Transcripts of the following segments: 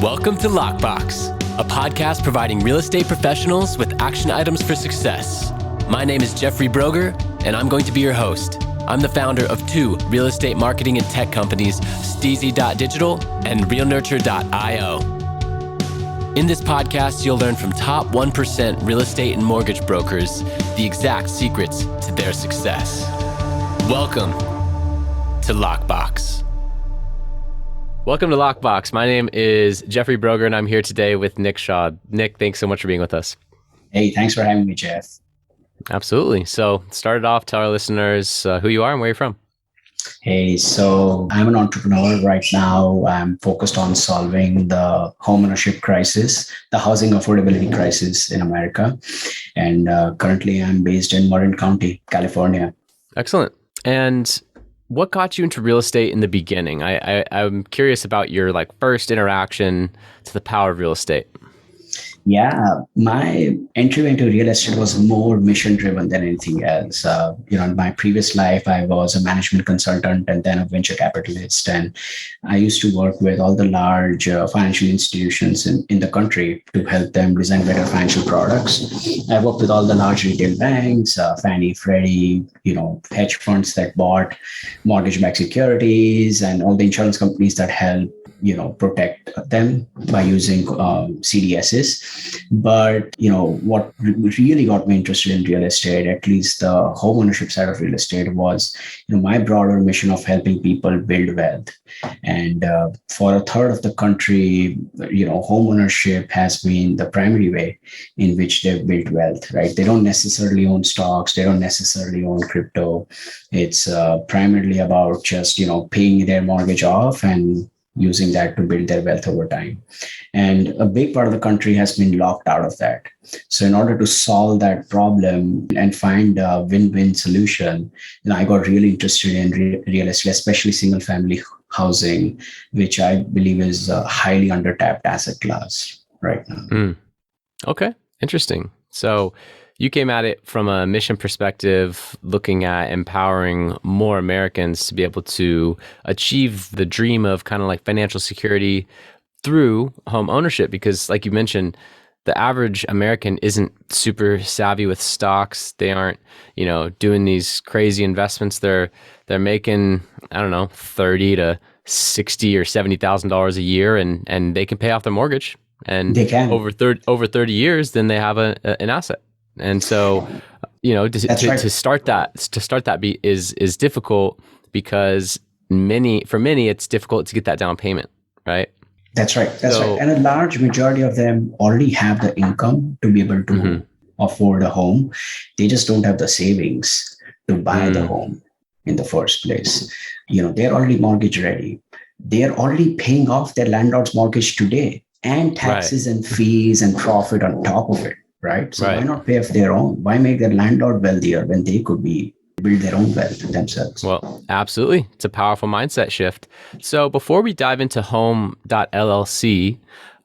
Welcome to Lockbox, a podcast providing real estate professionals with action items for success. My name is Jeffrey Brogger, and I'm going to be your host. I'm the founder of two real estate marketing and tech companies, STEEZY.Digital and realnurture.io. In this podcast, you'll learn from top 1% real estate and mortgage brokers the exact secrets to their success. Welcome to Lockbox. Welcome to Lockbox. My name is Jeffrey Brogger, and I'm here today with Nik Shah. Nik, thanks so much for being with us. Hey, thanks for having me, Jeff. Absolutely. So start it off, tell our listeners who you are and where you're from. Hey, so I'm an entrepreneur right now. I'm focused on solving the homeownership crisis, the housing affordability crisis in America. And currently I'm based in Marin County, California. Excellent. And what got you into real estate in the beginning? I'm curious about your first interaction to the power of real estate. Yeah, my entry into real estate was more mission driven than anything else. In my previous life, I was a management consultant and then a venture capitalist. And I used to work with all the large financial institutions in the country to help them design better financial products. I worked with all the large retail banks, Fannie, Freddie, hedge funds that bought mortgage-backed securities and all the insurance companies that help protect them by using CDSs. But, what really got me interested in real estate, at least the home ownership side of real estate, was, my broader mission of helping people build wealth. And for a third of the country, home ownership has been the primary way in which they've built wealth, right? They don't necessarily own stocks. They don't necessarily own crypto. It's primarily about just, paying their mortgage off and using that to build their wealth over time. And a big part of the country has been locked out of that. So in order to solve that problem and find a win-win solution, I got really interested in real estate, especially single family housing, which I believe is a highly undertapped asset class right now. Okay, interesting. So you came at it from a mission perspective, looking at empowering more Americans to be able to achieve the dream of kind of like financial security through home ownership. Because like you mentioned, the average American isn't super savvy with stocks. They aren't, doing these crazy investments. They're making, $30 to $60 or $70,000 a year, and they can pay off their mortgage. And they can. over 30 years, then they have an asset. And so, to start that is difficult because for many, it's difficult to get that down payment, right? That's right. That's right. And a large majority of them already have the income to be able to afford a home. They just don't have the savings to buy the home in the first place. They're already mortgage ready. They're already paying off their landlord's mortgage today and taxes and fees and profit on top of it. Right. So why not pay off their own? Why make their landlord wealthier when they could build their own wealth themselves? Well, absolutely. It's a powerful mindset shift. So before we dive into home.llc,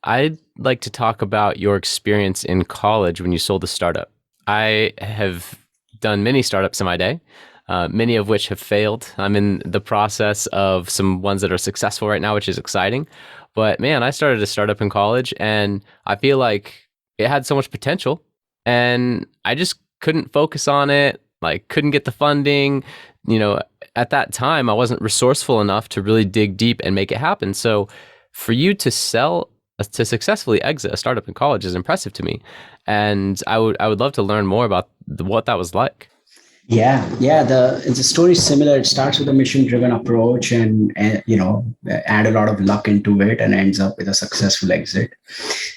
I'd like to talk about your experience in college when you sold a startup. I have done many startups in my day, many of which have failed. I'm in the process of some ones that are successful right now, which is exciting. But man, I started a startup in college and I feel like it had so much potential and I just couldn't focus on it. Couldn't get the funding. At that time, I wasn't resourceful enough to really dig deep and make it happen. So for you to successfully exit a startup in college is impressive to me. And I would love to learn more about what that was like. Yeah. The story is similar. It starts with a mission-driven approach and add a lot of luck into it and ends up with a successful exit.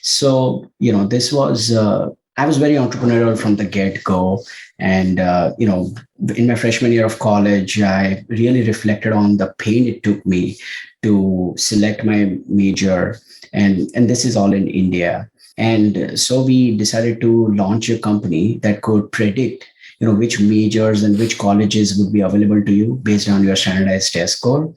So, this was, I was very entrepreneurial from the get-go. And, in my freshman year of college, I really reflected on the pain it took me to select my major. And this is all in India. And so we decided to launch a company that could predict which majors and which colleges would be available to you based on your standardized test score.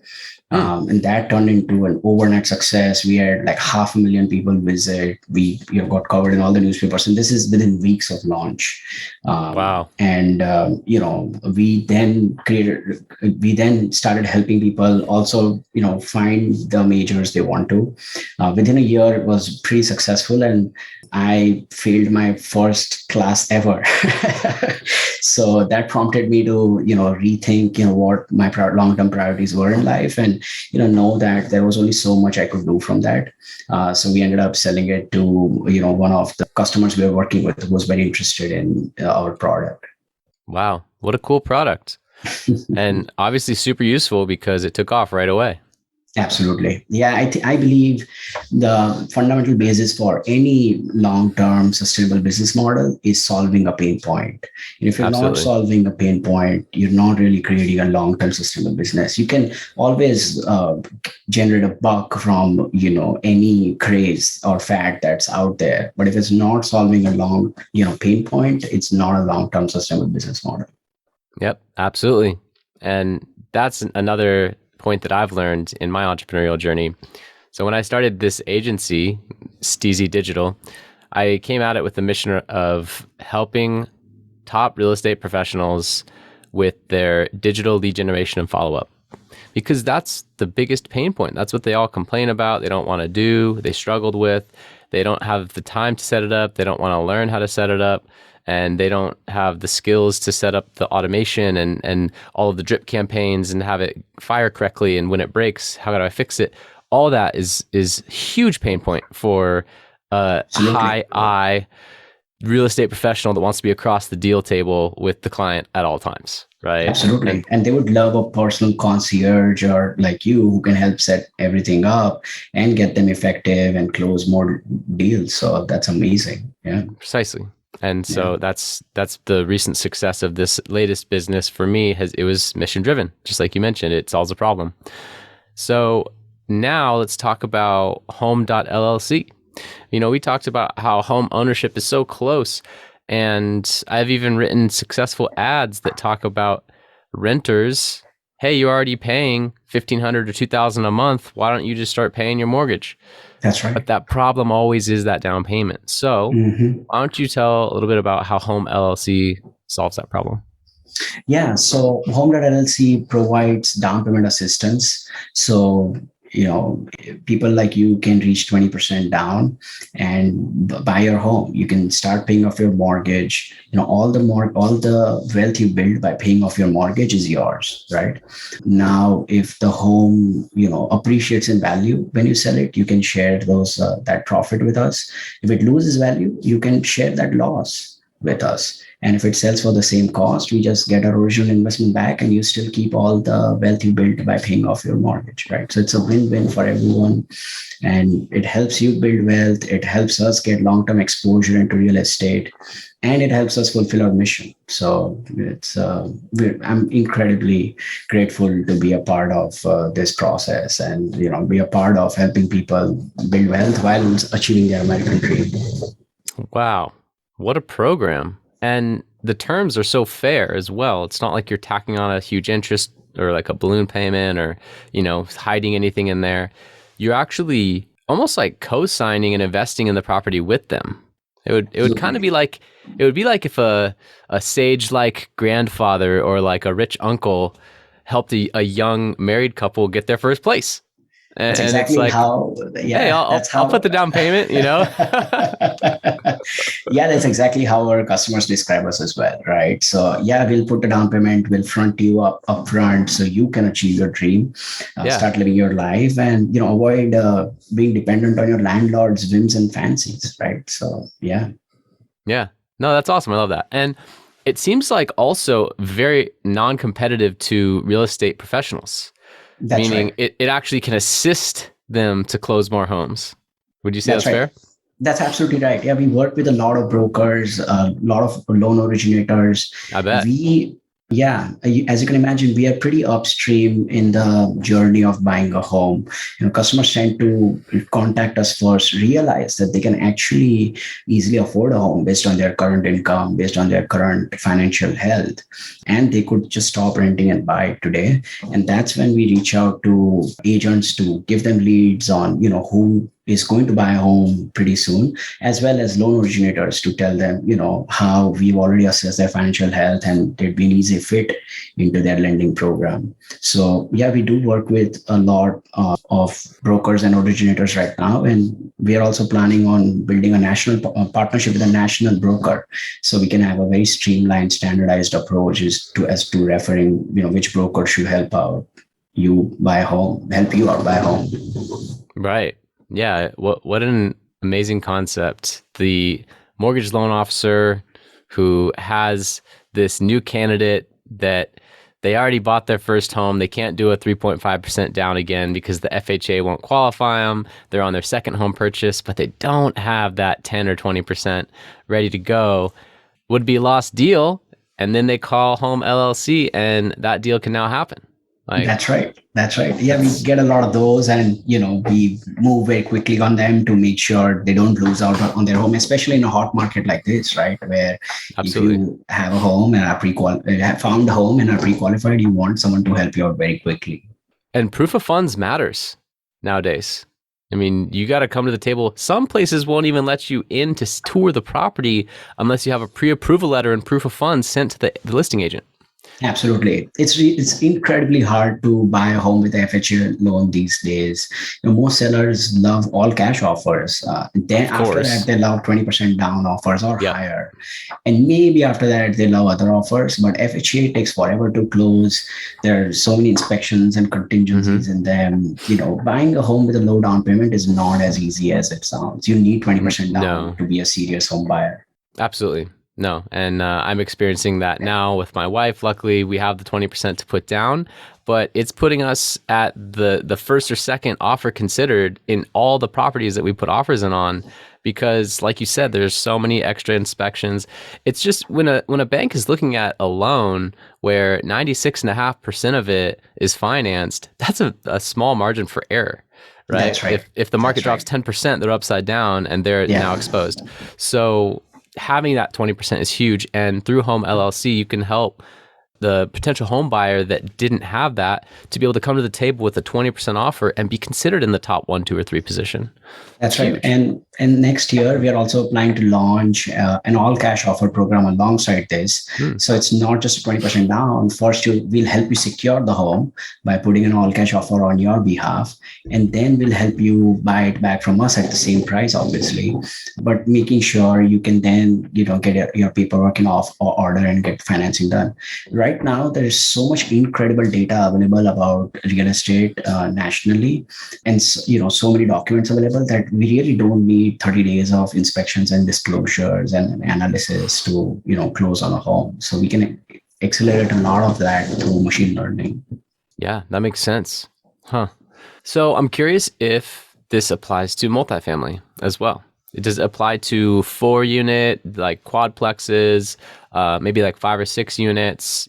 Hmm. And that turned into an overnight success. We had like 500,000 people visit. We got covered in all the newspapers, and this is within weeks of launch. Wow. We then started helping people also, find the majors they want to. Within a year, it was pretty successful, and I failed my first class ever. So that prompted me to, rethink, what my long-term priorities were in life, and know that there was only so much I could do from that. So we ended up selling it to, one of the customers we were working with who was very interested in our product. Wow. What a cool product. And obviously super useful because it took off right away. Absolutely. Yeah, I believe the fundamental basis for any long-term sustainable business model is solving a pain point. And if you're not Absolutely. solving a pain point, you're not really creating a long-term sustainable business. You can always generate a buck from, any craze or fad that's out there. But if it's not solving a long, pain point, it's not a long-term sustainable business model. Yep, absolutely. And that's another point that I've learned in my entrepreneurial journey. So when I started this agency, STEEZY.Digital, I came at it with the mission of helping top real estate professionals with their digital lead generation and follow-up. Because that's the biggest pain point. That's what they all complain about. They don't want to do, they struggled with. They don't have the time to set it up. They don't want to learn how to set it up. And they don't have the skills to set up the automation and all of the drip campaigns and have it fire correctly. And when it breaks, how do I fix it? All that is huge pain point for a high I real estate professional that wants to be across the deal table with the client at all times, right? Absolutely. And they would love a personal concierge or like you who can help set everything up and get them effective and close more deals. So that's amazing. Yeah. Precisely. And so that's the recent success of this latest business for me. It was mission driven, just like you mentioned. It solves a problem. So now let's talk about Home.LLC. We talked about how home ownership is so close, and I've even written successful ads that talk about renters. Hey, you're already paying $1,500 or $2,000 a month. Why don't you just start paying your mortgage? That's right. But that problem always is that down payment. So why don't you tell a little bit about how Home LLC solves that problem? Yeah. So Home.LLC provides down payment assistance. So, people like you can reach 20% down and buy your home. You can start paying off your mortgage. All the wealth you build by paying off your mortgage is yours, right? Now, if the home, appreciates in value when you sell it, you can share that profit with us. If it loses value, you can share that loss with us. And if it sells for the same cost, we just get our original investment back and you still keep all the wealth you built by paying off your mortgage, right? So it's a win-win for everyone. And it helps you build wealth. It helps us get long-term exposure into real estate. And it helps us fulfill our mission. So I'm incredibly grateful to be a part of this process and, be a part of helping people build wealth while achieving their American dream. Wow. What a program. And the terms are so fair as well. It's not like you're tacking on a huge interest or like a balloon payment or, hiding anything in there. You're actually almost like co-signing and investing in the property with them. It would kind of be like, if a sage like grandfather or like a rich uncle helped a young married couple get their first place. That's exactly how. Yeah, hey, I'll put the down payment. Yeah, that's exactly how our customers describe us as well, right? So yeah, we'll put the down payment, we'll front you up front so you can achieve your dream, start living your life, and avoid being dependent on your landlord's whims and fancies, right? So yeah. No, that's awesome. I love that. And it seems like also very non-competitive to real estate professionals. That's meaning right. it actually can assist them to close more homes. Would you say that's fair? That's absolutely right. Yeah, we work with a lot of brokers, a lot of loan originators. I bet. Yeah, as you can imagine, we are pretty upstream in the journey of buying a home. Customers tend to contact us first, realize that they can actually easily afford a home based on their current income, based on their current financial health, and they could just stop renting and buy it today. And that's when we reach out to agents to give them leads on, who is going to buy a home pretty soon, as well as loan originators to tell them, how we've already assessed their financial health and they'd be an easy fit into their lending program. So yeah, we do work with a lot of brokers and originators right now, and we are also planning on building a national partnership with a national broker, so we can have a very streamlined, standardized approach as to referring, which broker should help you out buy a home. Right. Yeah. What an amazing concept. The mortgage loan officer who has this new candidate that they already bought their first home. They can't do a 3.5% down again because the FHA won't qualify them. They're on their second home purchase, but they don't have that 10 or 20% ready to go. Would be a lost deal. And then they call Home LLC and that deal can now happen. Like That's right. That's right. Yeah, we that's get a lot of those, and we move very quickly on them to make sure they don't lose out on their home, especially in a hot market like this, right? Where if absolutely. you have a home and have found a home and are pre-qualified, you want someone to help you out very quickly. And proof of funds matters nowadays. I mean, you got to come to the table. Some places won't even let you in to tour the property unless you have a pre-approval letter and proof of funds sent to the listing agent. Absolutely. It's incredibly hard to buy a home with FHA loan these days. Most sellers love all cash offers. Then Of after that, course. they love 20% down offers or Yep. higher. And maybe after that, they love other offers. But FHA takes forever to close. There are so many inspections and Mm-hmm. contingencies in them. Buying a home with a low down payment is not as easy as it sounds. You need 20% down No, to be a serious home buyer. absolutely. No. And I'm experiencing that now with my wife. Luckily, we have the 20% to put down, but it's putting us at the first or second offer considered in all the properties that we put offers in on because like you said, there's so many extra inspections. It's just when a bank is looking at a loan where 96.5% of it is financed, that's a small margin for error. Right. That's right. If the market That's drops right. 10%, they're upside down and they're Yeah. now exposed. So having that 20% is huge. And through Home LLC, you can help the potential home buyer that didn't have that to be able to come to the table with a 20% offer and be considered in the top one, two, or three position. It's That's right. huge. And next year we are also planning to launch an all cash offer program alongside this. Hmm. So it's not just 20% down. First, we'll help you secure the home by putting an all cash offer on your behalf, and then we'll help you buy it back from us at the same price, obviously, but making sure you can then get your paperwork in off order and get financing done. Right now, there is so much incredible data available about real estate nationally, and so many documents available that we really don't need 30 days of inspections and disclosures and analysis to close on a home. So we can accelerate a lot of that through machine learning. Yeah, that makes sense. Huh. So I'm curious if this applies to multifamily as well. Does it apply to 4 unit, like quadplexes, maybe like 5 or 6 units?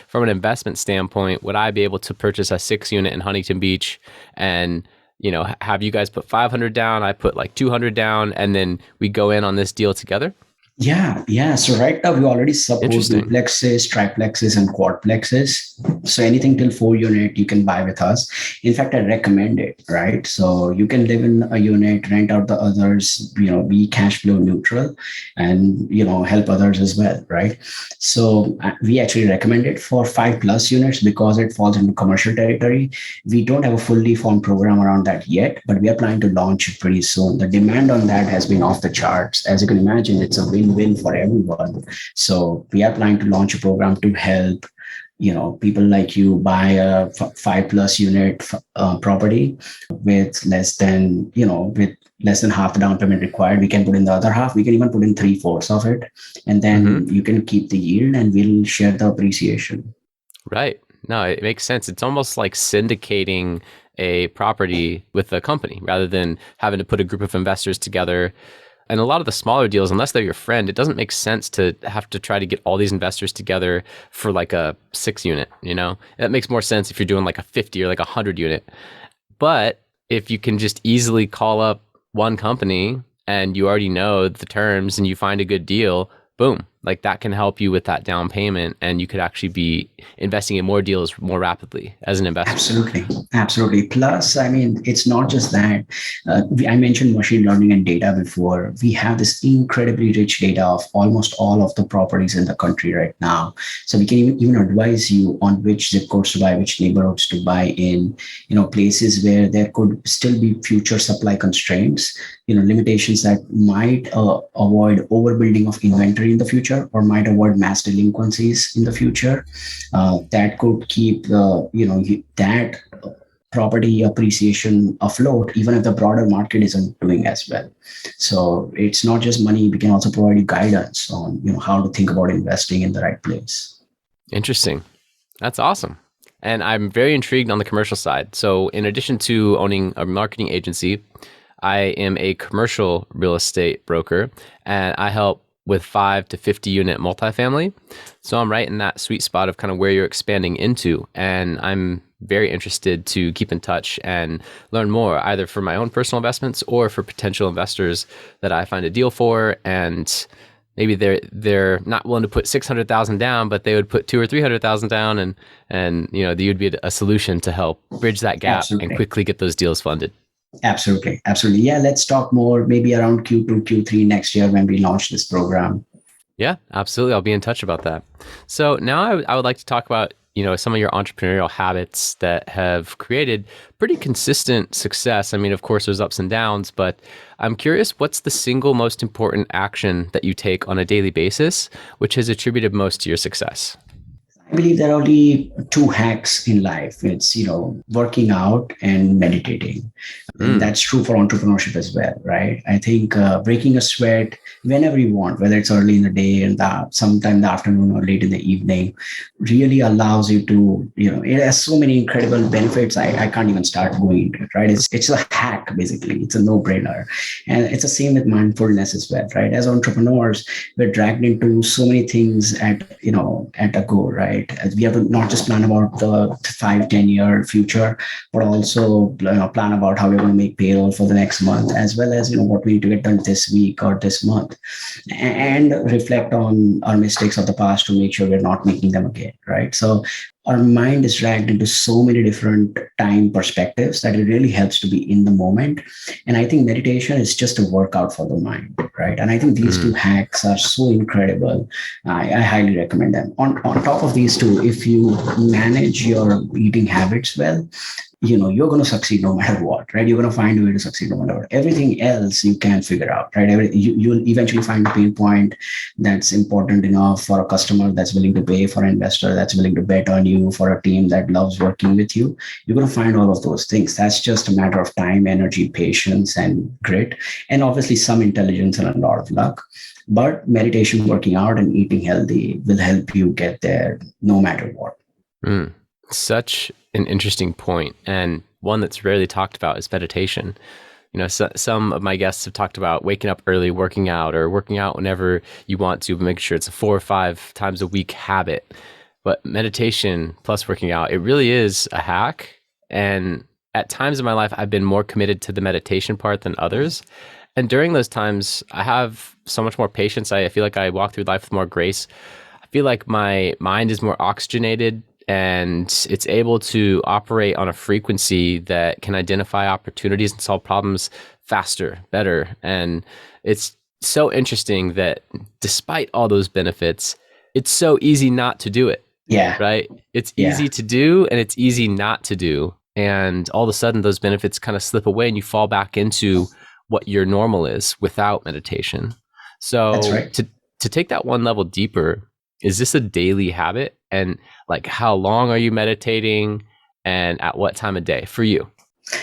From an investment standpoint, would I be able to purchase a 6 unit in Huntington Beach and, have you guys put 500 down, I put like 200 down, and then we go in on this deal together? Yeah, yeah. So right now we already support Interesting. duplexes, triplexes, and quadplexes. So anything till 4 unit you can buy with us. In fact, I recommend it, right? So you can live in a unit, rent out the others, be cash flow neutral, and help others as well, right? So we actually recommend it for 5+ units because it falls into commercial territory. We don't have a fully formed program around that yet, but we are planning to launch it pretty soon. The demand on that has been off the charts. As you can imagine, it's a win-win for everyone. So we are planning to launch a program to help people like you buy a 5+ unit property with less than half the down payment required. We can put in the other half. We can even put in 3/4 of it, and Hmm. then you can keep the yield, and we'll share the appreciation. Right. No, it makes sense. It's almost like syndicating a property with a company rather than having to put a group of investors together. and a lot of the smaller deals, unless they're your friend, it doesn't make sense to have to try to get all these investors together for like a 6 unit, you know? That makes more sense if you're doing like a 50 or like a 100 unit. But if you can just easily call up one company and you already know the terms and you find a good deal, boom, like that can help you with that down payment, and you could actually be investing in more deals more rapidly as an investor. Absolutely, absolutely. Plus, I mean, it's not just that. I mentioned machine learning and data before. We have this incredibly rich data of almost all of the properties in the country right now. So we can even advise you on which zip codes to buy, which neighborhoods to buy in, places where there could still be future supply constraints, limitations that might avoid overbuilding of inventory in the future, or might avoid mass delinquencies in the future, that could keep that property appreciation afloat, even if the broader market isn't doing as well. So it's not just money. We can also provide you guidance on how to think about investing in the right place. Interesting. That's awesome. And I'm very intrigued on the commercial side. So in addition to owning a marketing agency, I am a commercial real estate broker, and I help with 5 to 50 unit multifamily. So I'm right in that sweet spot of kind of where you're expanding into. And I'm very interested to keep in touch and learn more, either for my own personal investments or for potential investors that I find a deal for. And maybe they're not willing to put 600,000 down, but they would put 200 or 300,000 down, and you'd be a solution to help bridge that gap. Absolutely. And quickly get those deals funded. Absolutely. Absolutely. Yeah. Let's talk more maybe around Q2, Q3 next year when we launch this program. Yeah, absolutely. I'll be in touch about that. So now I would like to talk about, some of your entrepreneurial habits that have created pretty consistent success. I mean, of course, there's ups and downs, but I'm curious, what's the single most important action that you take on a daily basis, which has attributed most to your success? I believe there are only two hacks in life. It's, working out and meditating. And that's true for entrepreneurship as well, right? I think breaking a sweat whenever you want, whether it's early in the day and sometime in the afternoon or late in the evening, really allows you to, it has so many incredible benefits. I can't even start going into it, right? It's a hack, basically. It's a no-brainer. And it's the same with mindfulness as well, right? As entrepreneurs, we're dragged into so many things at a go, right? We have to not just plan about the 5-10 year future, but also plan about how we're going to make payroll for the next month, as well as what we need to get done this week or this month, and reflect on our mistakes of the past to make sure we're not making them again, right? So our mind is dragged into so many different time perspectives that it really helps to be in the moment. And I think meditation is just a workout for the mind, right? And I think these two hacks are so incredible. I highly recommend them. On top of these two, if you manage your eating habits well, you're going to succeed no matter what, right? You're going to find a way to succeed no matter what. Everything else you can figure out, right? You'll eventually find a pain point that's important enough for a customer that's willing to pay, for an investor that's willing to bet on you, for a team that loves working with you. You're going to find all of those things. That's just a matter of time, energy, patience, and grit, and obviously some intelligence and a lot of luck. But meditation, working out, and eating healthy will help you get there no matter what. Such an interesting point, and one that's rarely talked about is meditation. Some of my guests have talked about waking up early, working out, or working out whenever you want to, but make sure it's a 4 or 5 times a week habit. But meditation plus working out, it really is a hack. And at times in my life, I've been more committed to the meditation part than others. And during those times, I have so much more patience. I feel like I walk through life with more grace. I feel like my mind is more oxygenated, and it's able to operate on a frequency that can identify opportunities and solve problems faster, better. And it's so interesting that despite all those benefits, it's so easy not to do it. Yeah. Right? It's easy to do, and it's easy not to do. And all of a sudden, those benefits kind of slip away, and you fall back into what your normal is without meditation. So that's right. To take that one level deeper, is this a daily habit? And like, how long are you meditating, and at what time of day for you?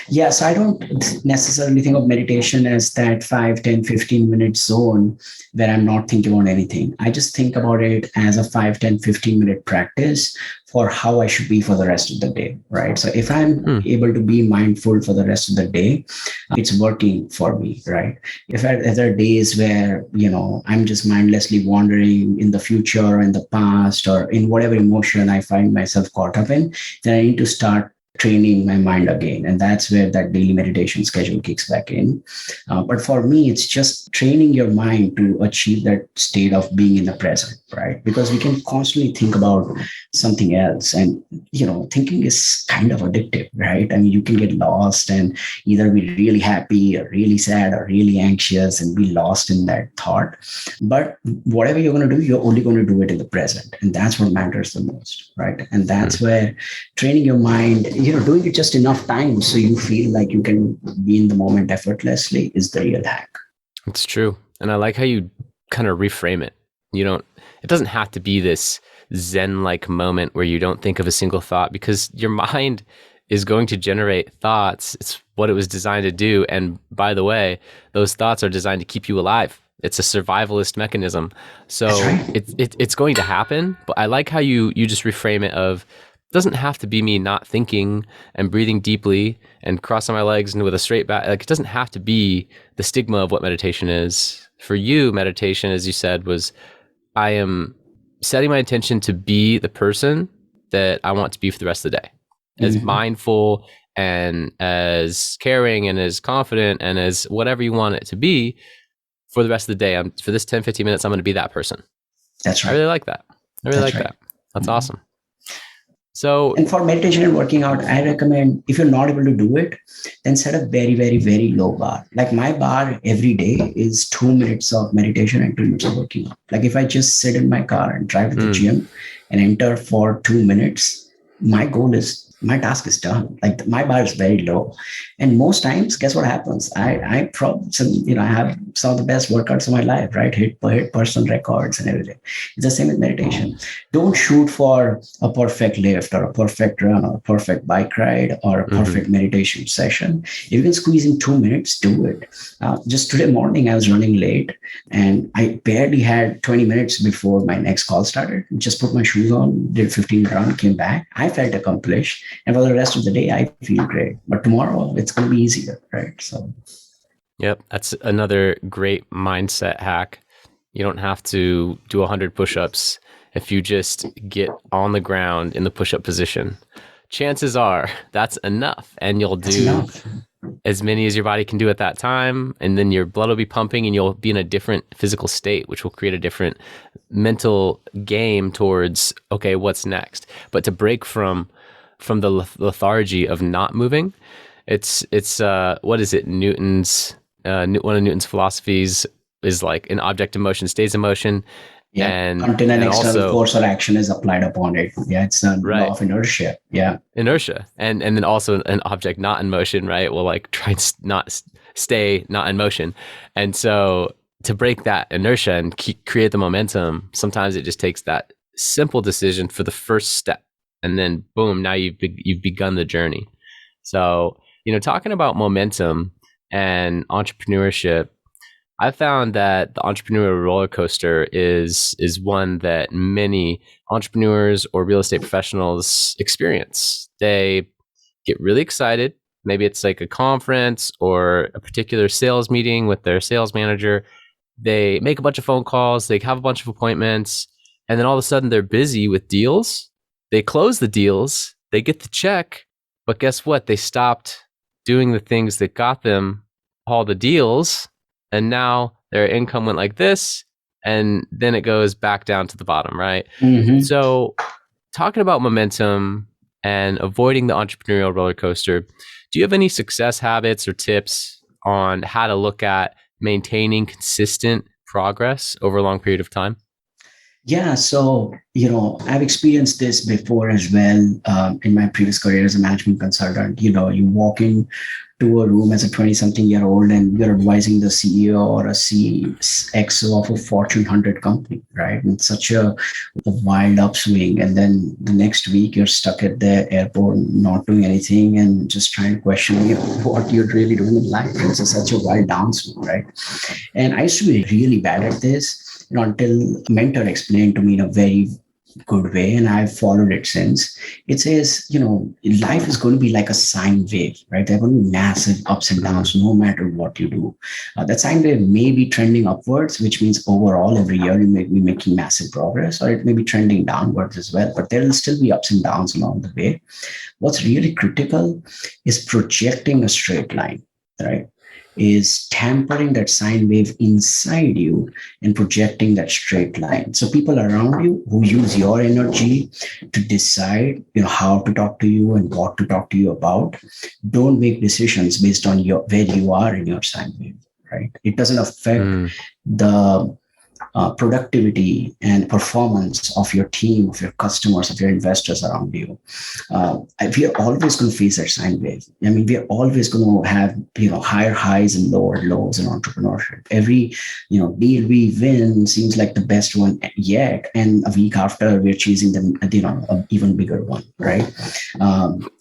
Yes, I don't necessarily think of meditation as that 5, 10, 15 minute zone where I'm not thinking about anything. I just think about it as a 5, 10, 15 minute practice for how I should be for the rest of the day, right? So if I'm Hmm. able to be mindful for the rest of the day, it's working for me, right? If there are days where, I'm just mindlessly wandering in the future or in the past or in whatever emotion I find myself caught up in, then I need to start training my mind again. And that's where that daily meditation schedule kicks back in. But for me, it's just training your mind to achieve that state of being in the present, right? Because we can constantly think about something else. And, thinking is kind of addictive, right? I mean, you can get lost and either be really happy or really sad or really anxious and be lost in that thought. But whatever you're going to do, you're only going to do it in the present. And that's what matters the most, right? And Hmm. that's where training your mind, doing it just enough times so you feel like you can be in the moment effortlessly is the real hack. It's true. And I like how you kind of reframe it. It doesn't have to be this Zen like moment where you don't think of a single thought because your mind is going to generate thoughts. It's what it was designed to do. And by the way, those thoughts are designed to keep you alive. It's a survivalist mechanism. That's So right. it's going to happen. But I like how you just reframe it of it doesn't have to be me not thinking and breathing deeply and crossing my legs and with a straight back. Like it doesn't have to be the stigma of what meditation is. For you, meditation, as you said, was I am setting my intention to be the person that I want to be for the rest of the day, as Mhm. mindful and as caring and as confident and as whatever you want it to be for the rest of the day. For this 10, 15 minutes, I'm going to be that person. That's I right. really like that. I really That's like right. that. That's Mhm. awesome. So, And for meditation and working out, I recommend if you're not able to do it, then set a very, very, very low bar. Like my bar every day is 2 minutes of meditation and 2 minutes of working out. Like if I just sit in my car and drive to the mm, gym and enter for 2 minutes, my task is done. Like my bar is very low. And most times, guess what happens? I probably, I have some of the best workouts of my life, right? Hit personal records and everything. It's the same with meditation. Don't shoot for a perfect lift or a perfect run or a perfect bike ride or a mm-hmm. perfect meditation session. If you can squeeze in 2 minutes, do it. Just today morning, I was running late and I barely had 20 minutes before my next call started. Just put my shoes on, did 15 run, came back. I felt accomplished. And for the rest of the day, I feel great. But tomorrow, it's going to be easier, right? So, Yep, that's another great mindset hack. You don't have to do 100 push-ups if you just get on the ground in the push-up position. Chances are that's enough, and you'll that's do enough. as many as your body can do at that time, and then your blood will be pumping, and you'll be in a different physical state, which will create a different mental game towards okay, what's next. But to break from the lethargy of not moving, it's what is it? One of Newton's philosophies is like an object in motion stays in motion, Yeah. and Until an and external also force or action is applied upon it. Yeah. It's a law right of inertia. Yeah. inertia, and then also an object not in motion, right? Will like try and not stay not in motion, and so to break that inertia and create the momentum, sometimes it just takes that simple decision for the first step, and then boom, now you've begun the journey. So talking about momentum and entrepreneurship, I found that the entrepreneurial roller coaster is one that many entrepreneurs or real estate professionals experience. They get really excited. Maybe it's like a conference or a particular sales meeting with their sales manager. They make a bunch of phone calls, they have a bunch of appointments, and then all of a sudden they're busy with deals. They close the deals, they get the check, but guess what? They stopped doing the things that got them all the deals, and now their income went like this, and then it goes back down to the bottom, right? Hmm. So, talking about momentum and avoiding the entrepreneurial roller coaster, do you have any success habits or tips on how to look at maintaining consistent progress over a long period of time? Yeah, so I've experienced this before as well in my previous career as a management consultant. You walk in to a room as a 20 something year old and you're advising the CEO or a CXO of a Fortune 100 company, right? And such a wild upswing. And then the next week you're stuck at the airport, not doing anything and just trying to question what you're really doing in life. It's just such a wild downswing, right? And I used to be really bad at this, until a mentor explained to me in a very good way, and I've followed it since. It says, life is going to be like a sine wave, right? There are going to be massive ups and downs no matter what you do. That sine wave may be trending upwards, which means overall every year you may be making massive progress, or it may be trending downwards as well, but there will still be ups and downs along the way. What's really critical is projecting a straight line, right? Is tampering that sine wave inside you and projecting that straight line. So people around you who use your energy to decide, how to talk to you and what to talk to you about, don't make decisions based on where you are in your sine wave, right? It doesn't affect the productivity and performance of your team, of your customers, of your investors around you. We are always going to face that sine wave. I mean, we are always going to have higher highs and lower lows in entrepreneurship. Every deal we win seems like the best one yet, and a week after we're chasing them, an even bigger one, right?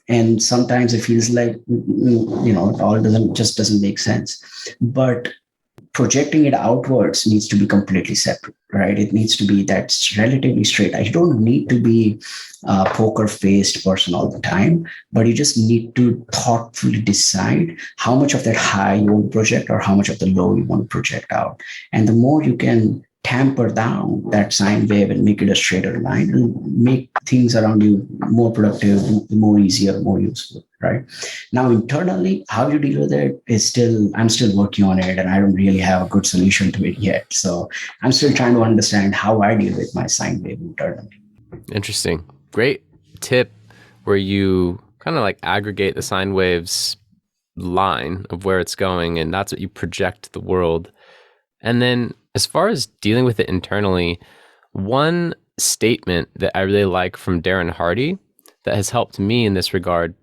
And sometimes it feels like it all doesn't make sense, but projecting it outwards needs to be completely separate, right? It needs to be that's relatively straight. I don't need to be a poker-faced person all the time, but you just need to thoughtfully decide how much of that high you want to project or how much of the low you want to project out. And the more you can tamper down that sine wave and make it a straighter line and make things around you more productive, more easier, more useful, right? Now, internally, how you deal with it is I'm still working on it, and I don't really have a good solution to it yet. So I'm still trying to understand how I deal with my sine wave internally. Interesting. Great tip where you kind of like aggregate the sine waves line of where it's going, and that's what you project to the world. And then as far as dealing with it internally, one statement that I really like from Darren Hardy that has helped me in this regard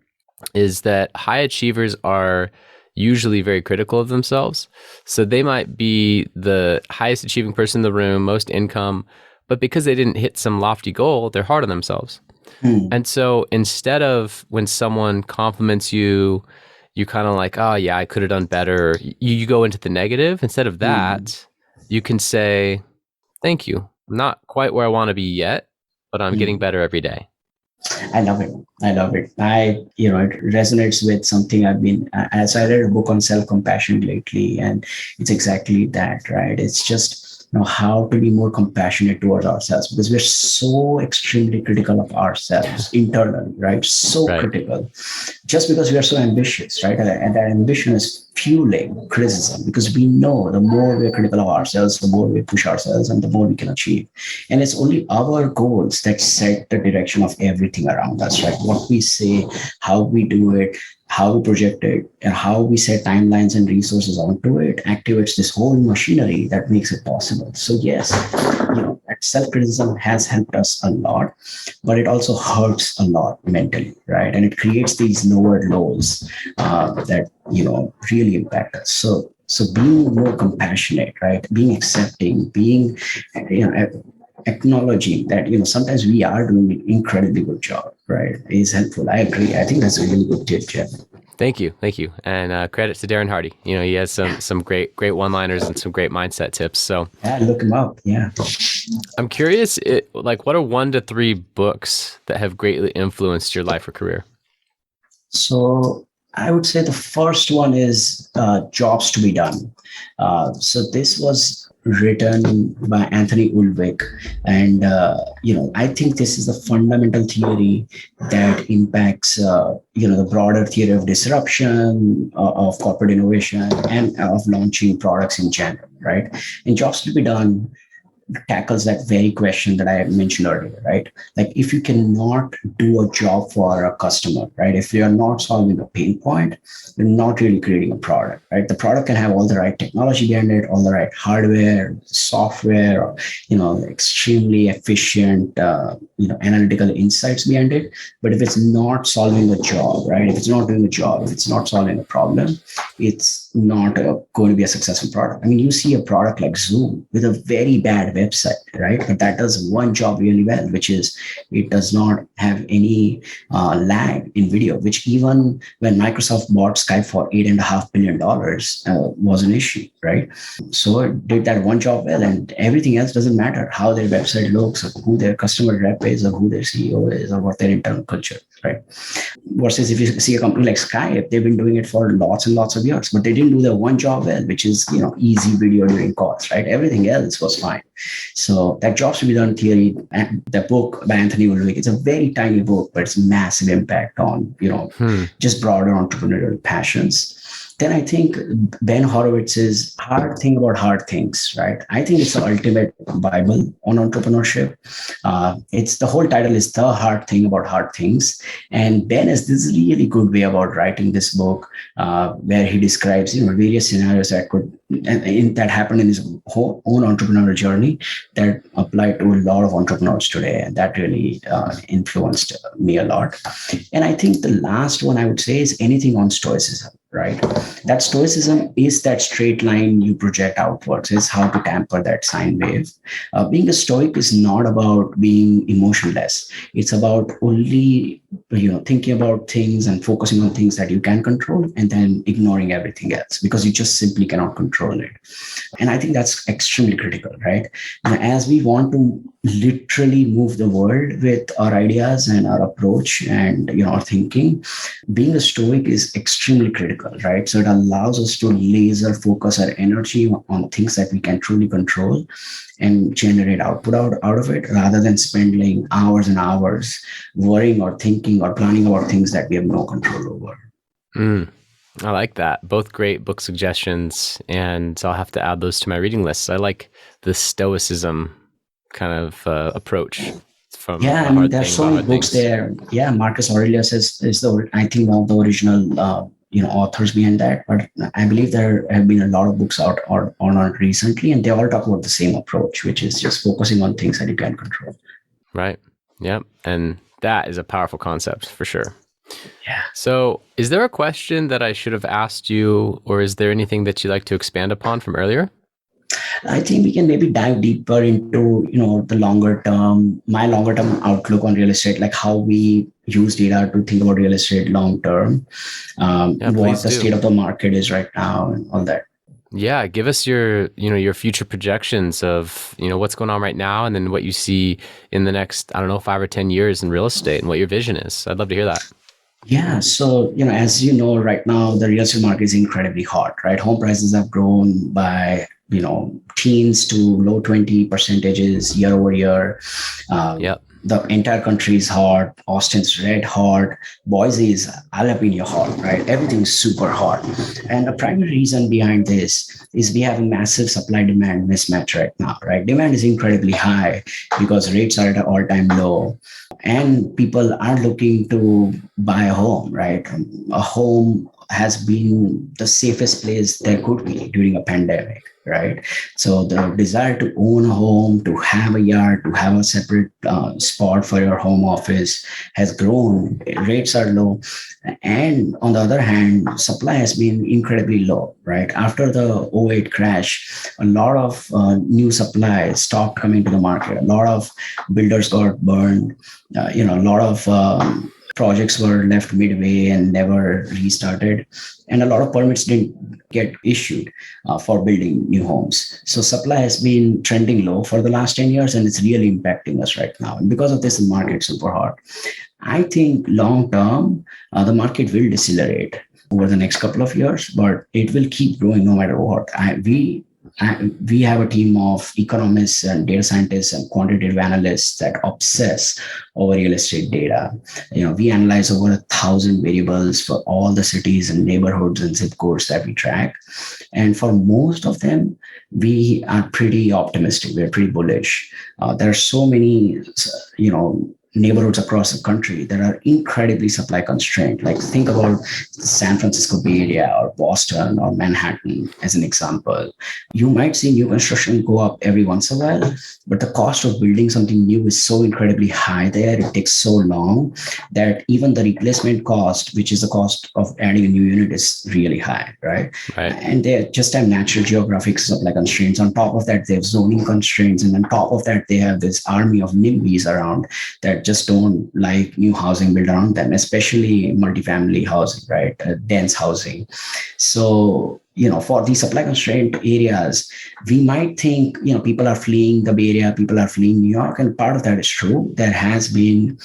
is that high achievers are usually very critical of themselves. So they might be the highest achieving person in the room, most income, but because they didn't hit some lofty goal, they're hard on themselves. And so instead of when someone compliments you, you kind of like, oh yeah, I could have done better. You go into the negative. Instead of that, you can say, thank you. I'm not quite where I want to be yet, but I'm getting better every day. I love it. It resonates with something as I read a book on self-compassion lately, and it's exactly that, right? It's just, how to be more compassionate towards ourselves, because we're so extremely critical of ourselves internally, right? So critical, just because we are so ambitious, right? And that ambition is fueling criticism, because we know the more we're critical of ourselves, the more we push ourselves and the more we can achieve. And it's only our goals that set the direction of everything around us, right? What we say, how we do it, how we project it, and how we set timelines and resources onto it activates this whole machinery that makes it possible. So yes, that self-criticism has helped us a lot, but it also hurts a lot mentally, right? And it creates these lower lows that really impact us. So being more compassionate, right? Being accepting, being acknowledging that sometimes we are doing an incredibly good job, right, is helpful. I agree. I think that's a really good tip, Jeff. Thank you, and credit to Darren Hardy. He has some great one-liners and some great mindset tips. So yeah, look him up. Yeah, I'm curious, what are 1 to 3 books that have greatly influenced your life or career? So I would say the first one is Jobs to Be Done. So this was written by Anthony Ulrich, and I think this is the fundamental theory that impacts the broader theory of disruption, of corporate innovation, and of launching products in general, right? In Jobs to Be Done, tackles that very question that I mentioned earlier, right? Like if you cannot do a job for a customer, right? If you are not solving a pain point, you're not really creating a product, right? The product can have all the right technology behind it, all the right hardware, software, or, extremely efficient, analytical insights behind it. But if it's not solving a job, right? If it's not doing a job, if it's not solving a problem, it's not going to be a successful product. I mean, you see a product like Zoom with a very bad website, right? But that does one job really well, which is it does not have any lag in video, which even when Microsoft bought Skype for $8.5 billion was an issue, right? So it did that one job well, and everything else doesn't matter how their website looks, or who their customer rep is, or who their CEO is, or what their internal culture, right? Versus if you see a company like Skype, they've been doing it for lots and lots of years, but they didn't do the one job well, which is easy video during calls, right? Everything else was fine. So that Jobs to be done theory, the book by Anthony Ulrich, it's a very tiny book, but it's massive impact on just broader entrepreneurial passions. Then I think Ben Horowitz's Hard Thing About Hard Things, right? I think it's the ultimate Bible on entrepreneurship. It's the whole title is The Hard Thing About Hard Things. And Ben has this really good way about writing this book where he describes, various scenarios that happened in his own entrepreneurial journey that apply to a lot of entrepreneurs today. And that really influenced me a lot. And I think the last one I would say is anything on stoicism, right? That stoicism is that straight line you project outwards, is how to tamper that sine wave. Being a stoic is not about being emotionless. It's about only thinking about things and focusing on things that you can control, and then ignoring everything else because you just simply cannot control it. And I think that's extremely critical, right? As we want to literally move the world with our ideas and our approach and our thinking, being a stoic is extremely critical, right? So it allows us to laser focus our energy on things that we can truly control and generate output out of it, rather than spending hours and hours worrying or thinking or planning about things that we have no control over. I like that. Both great book suggestions, and I'll have to add those to my reading list. I like the stoicism kind of approach from I mean, there's so many books there. Yeah, Marcus Aurelius is I think one of the original authors behind that. But I believe there have been a lot of books out on it recently, and they all talk about the same approach, which is just focusing on things that you can control. Right. Yeah. And that is a powerful concept for sure. Yeah. So is there a question that I should have asked you, or is there anything that you'd like to expand upon from earlier? I think we can maybe dive deeper into, the my longer term outlook on real estate, like how we use data to think about real estate long term, what the state of the market is right now, and all that. Yeah, give us your future projections of, what's going on right now, and then what you see in the next, 5 or 10 years in real estate, and what your vision is. I'd love to hear that. Yeah. So, as you know, right now, the real estate market is incredibly hot, right? Home prices have grown by, teens to low 20% year over year. Yep. The entire country is hot. Austin's red hot. Boise is jalapeno hot, right? Everything's super hot. And the primary reason behind this is we have a massive supply demand mismatch right now, right? Demand is incredibly high because rates are at an all-time low, and people are looking to buy a home, right? A home has been the safest place there could be during a pandemic, right? So the desire to own a home, to have a yard, to have a separate spot for your home office has grown. Rates are low. And on the other hand, supply has been incredibly low, right? After the '08 crash, a lot of new supply stopped coming to the market. A lot of builders got burned. A lot of projects were left midway and never restarted. And a lot of permits didn't get issued for building new homes. So supply has been trending low for the last 10 years, and it's really impacting us right now. And because of this, the market's super hot. I think long term, the market will decelerate over the next couple of years, but it will keep growing no matter what. we have a team of economists and data scientists and quantitative analysts that obsess over real estate data. We analyze over 1,000 variables for all the cities and neighborhoods and zip codes that we track. And for most of them, we are pretty optimistic. We're pretty bullish. There are so many, neighborhoods across the country that are incredibly supply constrained. Like think about the San Francisco Bay Area or Boston or Manhattan as an example. You might see new construction go up every once in a while, but the cost of building something new is so incredibly high there. It takes so long that even the replacement cost, which is the cost of adding a new unit, is really high, right? Right. And they just have natural geographic supply constraints. On top of that, they have zoning constraints. And on top of that, they have this army of NIMBYs around that just don't like new housing built around them, especially multifamily housing, right? Dense housing. So, for these supply constrained areas, we might think, people are fleeing the Bay Area, people are fleeing New York. And part of that is true. There has been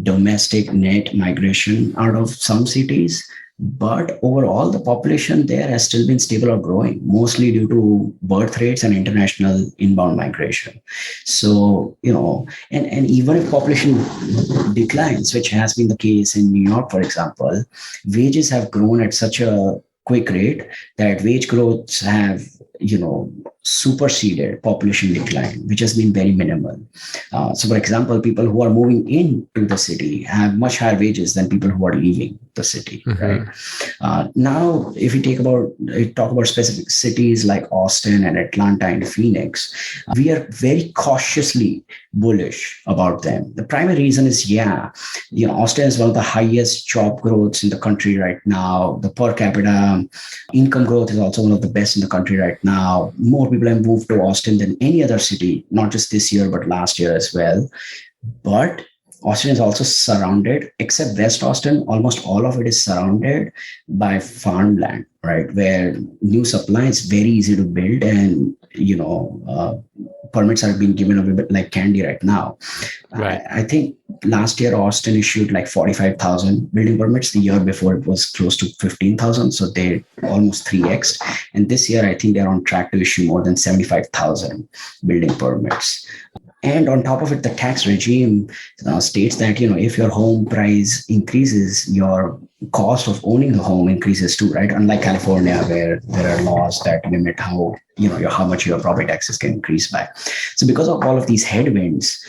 domestic net migration out of some cities. But overall, the population there has still been stable or growing, mostly due to birth rates and international inbound migration. So, and even if population declines, which has been the case in New York, for example, wages have grown at such a quick rate that wage growths have, superseded population decline, which has been very minimal. So, for example, people who are moving into the city have much higher wages than people who are leaving the city, right? Now, if we talk about specific cities like Austin and Atlanta and Phoenix, we are very cautiously bullish about them. The primary reason is, Austin is one of the highest job growths in the country right now. The per capita income growth is also one of the best in the country right now. More people have moved to Austin than any other city, not just this year, but last year as well. But Austin is also surrounded, except West Austin, almost all of it is surrounded by farmland, right? Where new supply is very easy to build and, permits are being given away bit like candy right now. Right. I think last year Austin issued like 45,000 building permits. The year before it was close to 15,000. So they almost 3x. And this year, I think they're on track to issue more than 75,000 building permits. And on top of it, the tax regime states that, if your home price increases, your cost of owning the home increases too, right? Unlike California, where there are laws that limit how much your property taxes can increase by. So because of all of these headwinds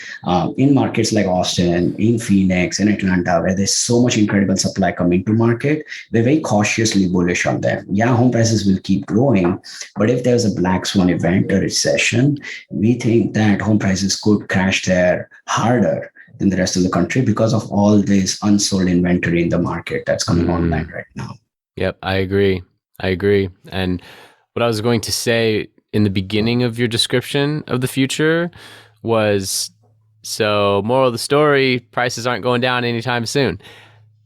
in markets like Austin, in Phoenix, in Atlanta, where there's so much incredible supply coming to market, we're very cautiously bullish on them. Yeah, home prices will keep growing, but if there's a black swan event, a recession, we think that home prices could crash there harder than the rest of the country because of all this unsold inventory in the market that's coming online right now. Yep, I agree. And what I was going to say in the beginning of your description of the future was, so moral of the story, prices aren't going down anytime soon.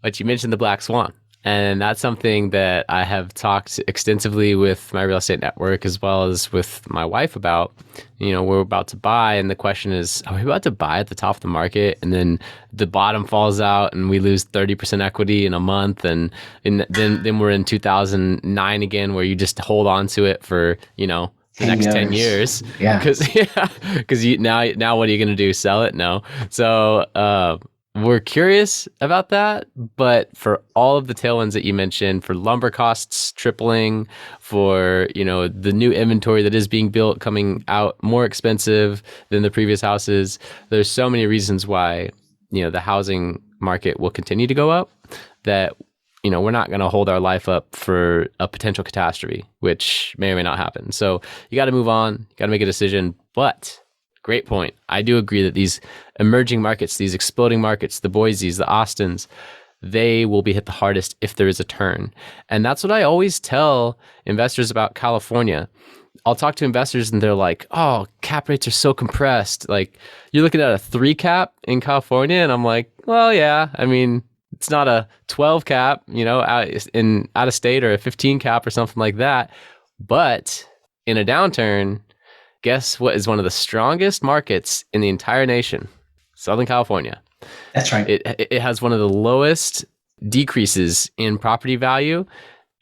But you mentioned the black swan. And that's something that I have talked extensively with my real estate network as well as with my wife about. We're about to buy, and the question is, are we about to buy at the top of the market and then the bottom falls out and we lose 30% equity in a month, and then we're in 2009 again, where you just hold on to it for the next 10 years. Yeah. Because now what are you going to do? Sell it? No. So we're curious about that, but for all of the tailwinds that you mentioned, for lumber costs tripling, for the new inventory that is being built coming out more expensive than the previous houses, there's so many reasons why the housing market will continue to go up that we're not going to hold our life up for a potential catastrophe, which may or may not happen. So you got to move on, you got to make a decision. But great point. I do agree that these emerging markets, these exploding markets, the Boise's, the Austins, they will be hit the hardest if there is a turn. And that's what I always tell investors about California. I'll talk to investors and they're like, oh, cap rates are so compressed. Like, you're looking at a 3 cap in California. And I'm like, well, yeah, I mean, it's not a 12 cap, out of state, or a 15 cap or something like that. But in a downturn, guess what is one of the strongest markets in the entire nation? Southern California. That's right. It has one of the lowest decreases in property value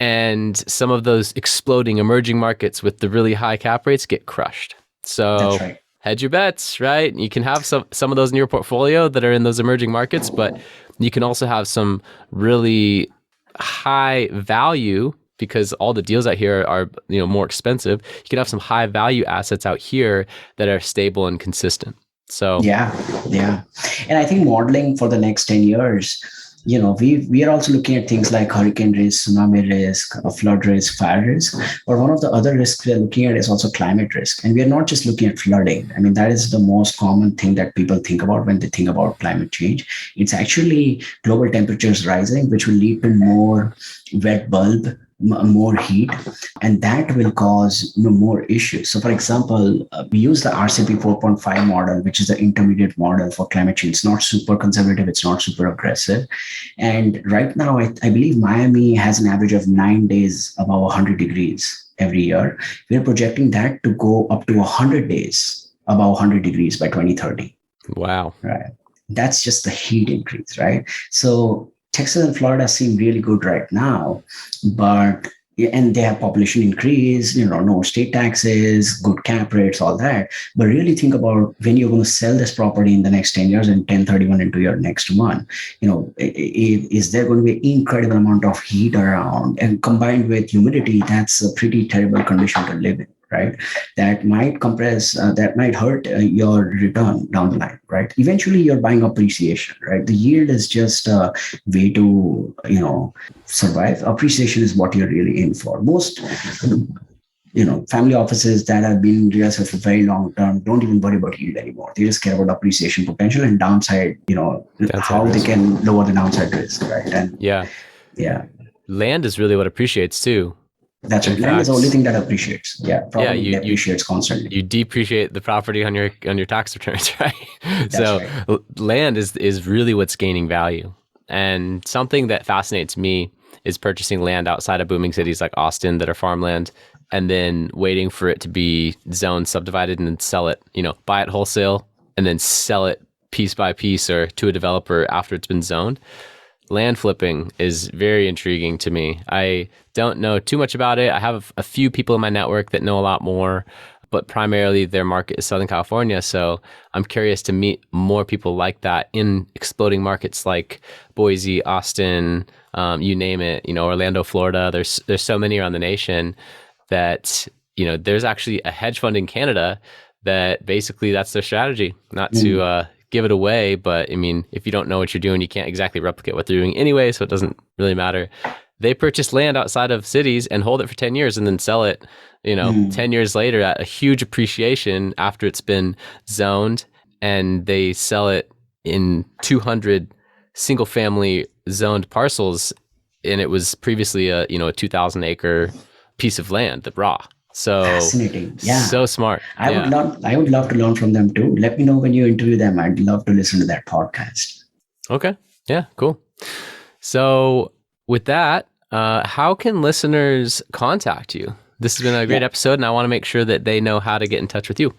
and some of those exploding emerging markets with the really high cap rates get crushed. So That's right. hedge your bets, right? You can have some of those in your portfolio that are in those emerging markets, but you can also have some really high value, because all the deals out here are more expensive. You can have some high value assets out here that are stable and consistent. So Yeah. And I think modeling for the next 10 years, we are also looking at things like hurricane risk, tsunami risk, flood risk, fire risk. But one of the other risks we are looking at is also climate risk. And we are not just looking at flooding. I mean, that is the most common thing that people think about when they think about climate change. It's actually global temperatures rising, which will lead to more wet bulb, more heat, and that will cause more issues. So for example, we use the RCP 4.5 model, which is the intermediate model for climate change. It's not super conservative, it's not super aggressive. And right now, I believe Miami has an average of 9 days above 100 degrees every year. We're projecting that to go up to 100 days above 100 degrees by 2030. wow. Right. That's just the heat increase, right? So Texas and Florida seem really good right now, and they have population increase, no state taxes, good cap rates, all that. But really think about when you're going to sell this property in the next 10 years and 1031 into your next one, is there going to be an incredible amount of heat around, and combined with humidity, that's a pretty terrible condition to live in. Right, that might that might hurt your return down the line. Right, eventually you're buying appreciation. Right, the yield is just a way to survive. Appreciation is what you're really in for. Most family offices that have been in real estate for very long term don't even worry about yield anymore. They just care about appreciation potential and downside. How they can lower the downside risk. Right, and yeah, land is really what appreciates too. That's right. Land is the only thing that appreciates. Yeah, property depreciates constantly. You depreciate the property on your tax returns, right? Right. Land is really what's gaining value. And something that fascinates me is purchasing land outside of booming cities like Austin that are farmland, and then waiting for it to be zoned, subdivided, and then sell it. Buy it wholesale and then sell it piece by piece or to a developer after it's been zoned. Land flipping is very intriguing to me. I don't know too much about it. I have a few people in my network that know a lot more, but primarily their market is Southern California. So I'm curious to meet more people like that in exploding markets like Boise, Austin, you name it, Orlando, Florida. There's so many around the nation that, there's actually a hedge fund in Canada that basically that's their strategy, not to give it away. But I mean, if you don't know what you're doing, you can't exactly replicate what they're doing anyway, so it doesn't really matter. They purchase land outside of cities and hold it for 10 years and then sell it, 10 years later at a huge appreciation after it's been zoned, and they sell it in 200 single family zoned parcels, and it was previously a 2,000 acre piece of land, the raw. So fascinating. Yeah. So smart. I would love to learn from them too. Let me know when you interview them. I'd love to listen to that podcast. Okay. Yeah, cool. So with that, how can listeners contact you? This has been a great episode, and I want to make sure that they know how to get in touch with you.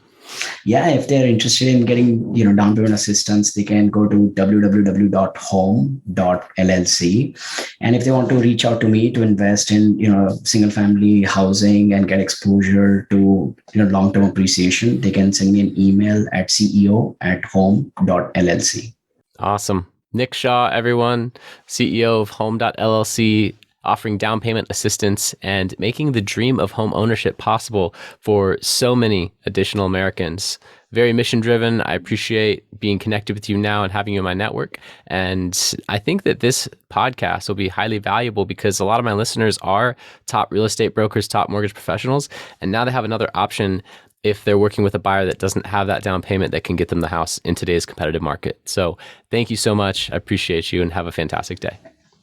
Yeah, if they're interested in getting down payment assistance, they can go to www.home.llc. And if they want to reach out to me to invest in single family housing and get exposure to long-term appreciation, they can send me an email at ceo@home.llc. Awesome. Nik Shah, everyone, CEO of Home.llc, offering down payment assistance and making the dream of home ownership possible for so many additional Americans. Very mission driven. I appreciate being connected with you now and having you in my network. And I think that this podcast will be highly valuable because a lot of my listeners are top real estate brokers, top mortgage professionals, and now they have another option if they're working with a buyer that doesn't have that down payment that can get them the house in today's competitive market. So thank you so much. I appreciate you, and have a fantastic day.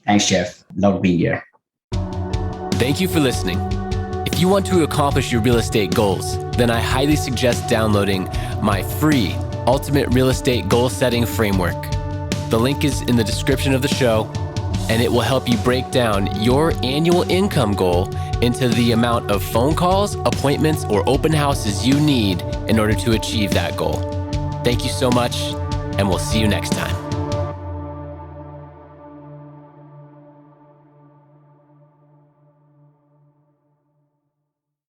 Thanks, Jeff. Love being here. Thank you for listening. If you want to accomplish your real estate goals, then I highly suggest downloading my free Ultimate Real Estate Goal Setting Framework. The link is in the description of the show, and it will help you break down your annual income goal into the amount of phone calls, appointments, or open houses you need in order to achieve that goal. Thank you so much, and we'll see you next time.